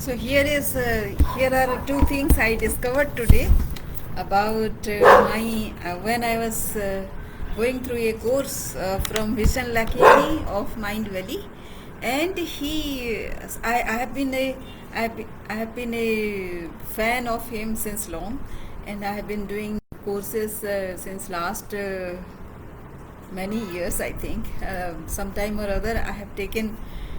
So here are two things I discovered today about my when I was going through a course from Vishen Lakini of Mind Valley, and I have been I have been a fan of him since long, and I have been doing courses since last many years. I think sometime or other I have taken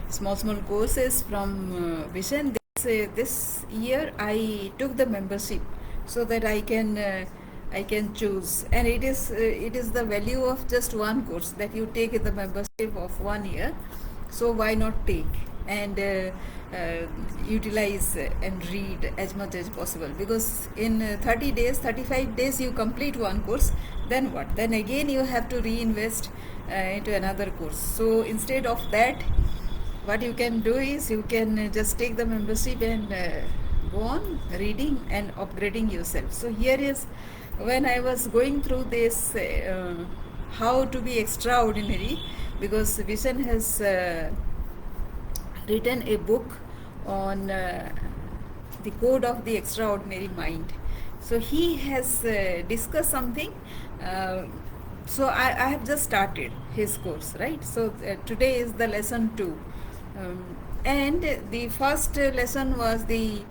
small courses from Vision. This year I took the membership so that I can choose, and it is the value of just one course that you take the membership of 1 year. So why not take and utilize and read as much as possible, because in 30 days 35 days you complete one course, then what, then again you have to reinvest into another course. So instead of that, what you can do is you can just take the membership and go on reading and upgrading yourself. So here is when I was going through this how to be extraordinary, because Vision has written a book on the code of the extraordinary mind. So he has discussed something. I have just started his course, right? So today is the lesson 2, and the first lesson was the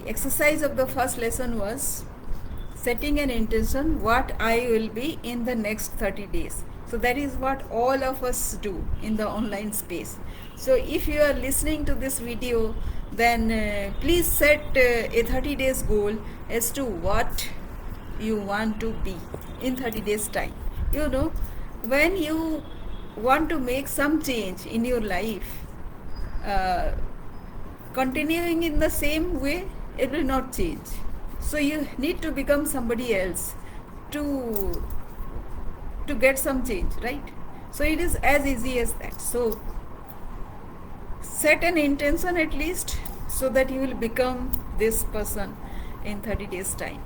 exercise of the first lesson was setting an intention what I will be in the next 30 days. So that is what all of us do in the online space. So if you are listening to this video, then please set a 30 days goal as to what you want to be in 30 days time. You know, when you want to make some change in your life, continuing in the same way, it will not change. So you need to become somebody else to get some change, right? So it is as easy as that. So set an intention at least, so that you will become this person in 30 days time.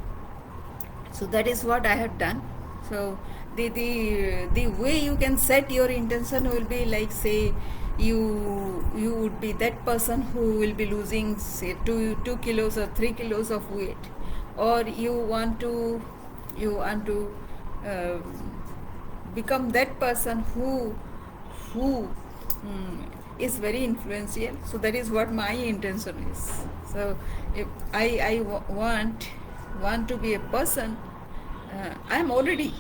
So that is what I have done. So the way you can set your intention will be like, say you would be that person who will be losing, say, 2 kilos or 3 kilos of weight, or you want to uh, become that person who is very influential. So that is what my intention is. So if I want to be a person, I already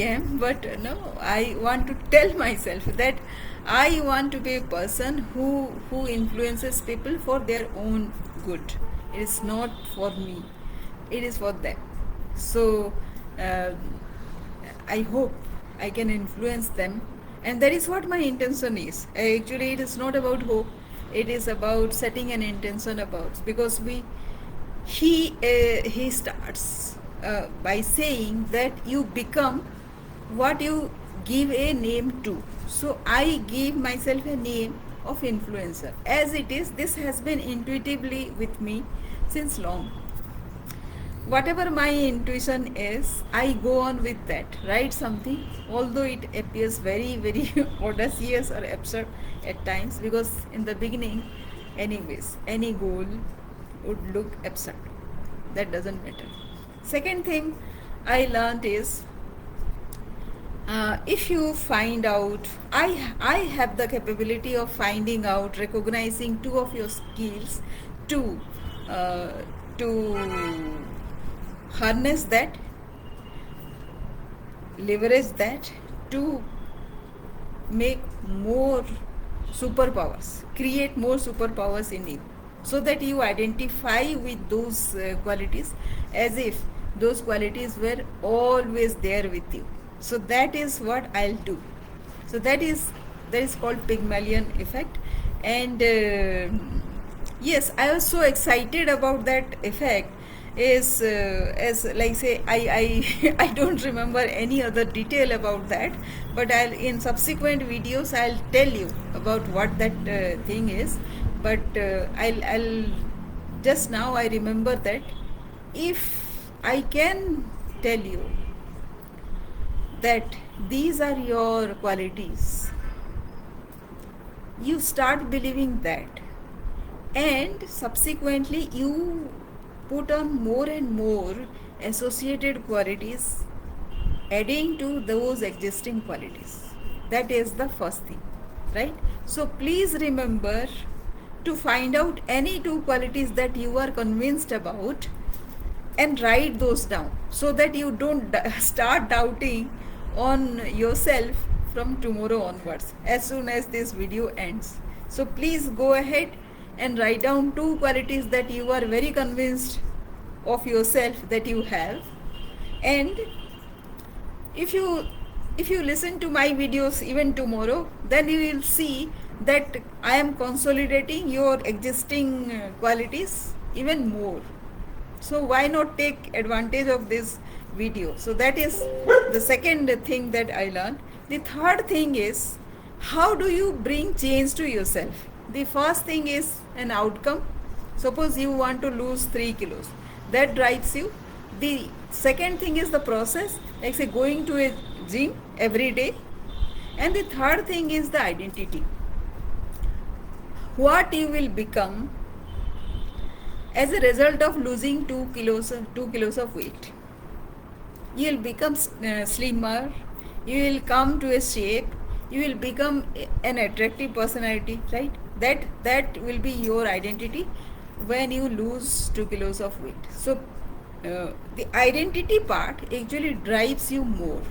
am, but no, I want to tell myself that I want to be a person who influences people for their own good. It is not for me, it is for them. So I hope I can influence them, and that is what my intention is. Actually, it is not about hope, it is about setting an intention about, because he starts by saying that you become what you give a name to. So I give myself a name of influencer. As it is, this has been intuitively with me since long. Whatever my intuition is, I go on with that. Write something, although it appears very, very audacious or absurd at times, because in the beginning, anyways, any goal would look absurd. That doesn't matter. Second thing I learned is, if you find out, I have the capability of finding out, recognizing two of your skills to harness that, leverage that to make more superpowers, create more superpowers in you, so that you identify with those qualities as if those qualities were always there with you. So that is what I'll do. So that is called Pygmalion effect. And yes, I was so excited about that effect. Is as like, say, I don't remember any other detail about that, but I'll, in subsequent videos, I'll tell you about what that thing is. But I'll just now I remember that if I can tell you that these are your qualities, you start believing that, and subsequently you put on more and more associated qualities adding to those existing qualities. That is the first thing, right? So please remember to find out any two qualities that you are convinced about and write those down so that you don't start doubting on yourself from tomorrow onwards as soon as this video ends. So please go ahead and write down two qualities that you are very convinced of yourself that you have. And if you listen to my videos even tomorrow, then you will see that I am consolidating your existing qualities even more. So why not take advantage of this video? So that is the second thing that I learned. The third thing is, how do you bring change to yourself? The first thing is an outcome. Suppose you want to lose 3 kilos, that drives you. The second thing is the process, like say going to a gym every day. And the third thing is the identity, what you will become as a result of losing 2 kilos of weight. You will become slimmer, you will come to a shape, you will become an attractive personality, right? That will be your identity when you lose 2 kilos of weight. So the identity part actually drives you more,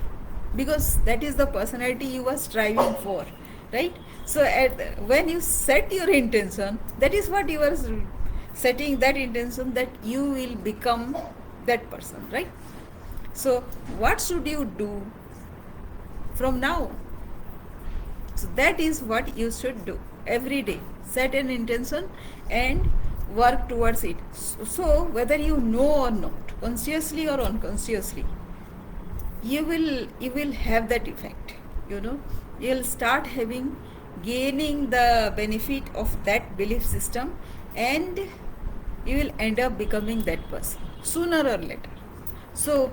because that is the personality you are striving for, right? So when you set your intention, that is what you are setting, that intention that you will become that person, right? So what should you do from now? So that is what you should do every day. Set an intention and work towards it. So whether you know or not, consciously or unconsciously, you will have that effect. You'll start gaining the benefit of that belief system, and you will end up becoming that person sooner or later. So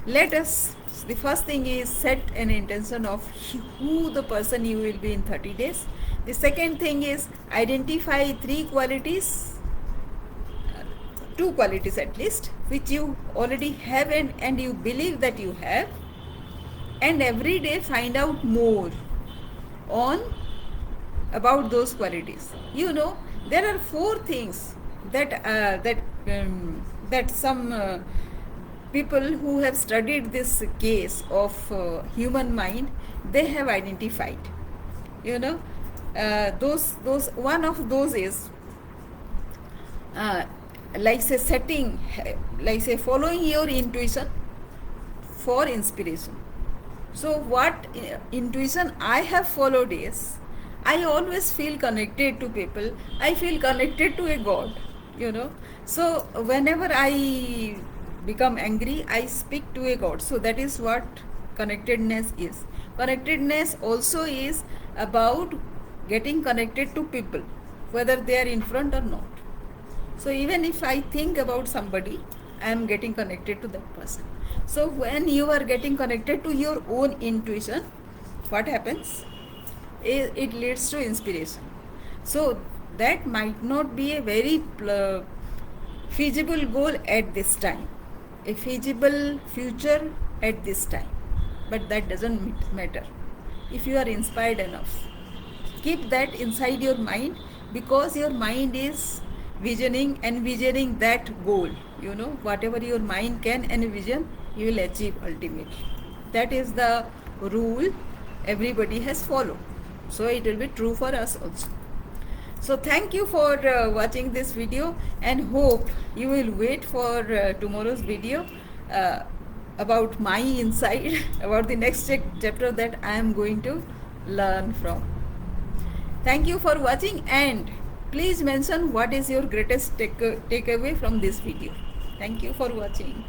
the first thing is set an intention of who the person you will be in 30 days. The second thing is identify two qualities at least, which you already have and you believe that you have, and every day find out more about those qualities. There are 4 things that some people who have studied this case of human mind, they have identified. Those one of those is like say following your intuition for inspiration. So what intuition I have followed is, I always feel connected to people. I feel connected to a God, So whenever I become angry, I speak to a God. So that is what connectedness is. Connectedness also is about getting connected to people, whether they are in front or not. So even if I think about somebody, I am getting connected to that person. So when you are getting connected to your own intuition, what happens? It leads to inspiration. So that might not be a very feasible goal at this time, a feasible future at this time, but that doesn't matter. If you are inspired enough, keep that inside your mind, because your mind is envisioning that goal. Whatever your mind can envision, you will achieve ultimately. That is the rule everybody has followed. So it will be true for us also. So thank you for watching this video, and hope you will wait for tomorrow's video about my insight about the next chapter that I am going to learn from. Thank you for watching, and please mention what is your greatest takeaway from this video. Thank you for watching.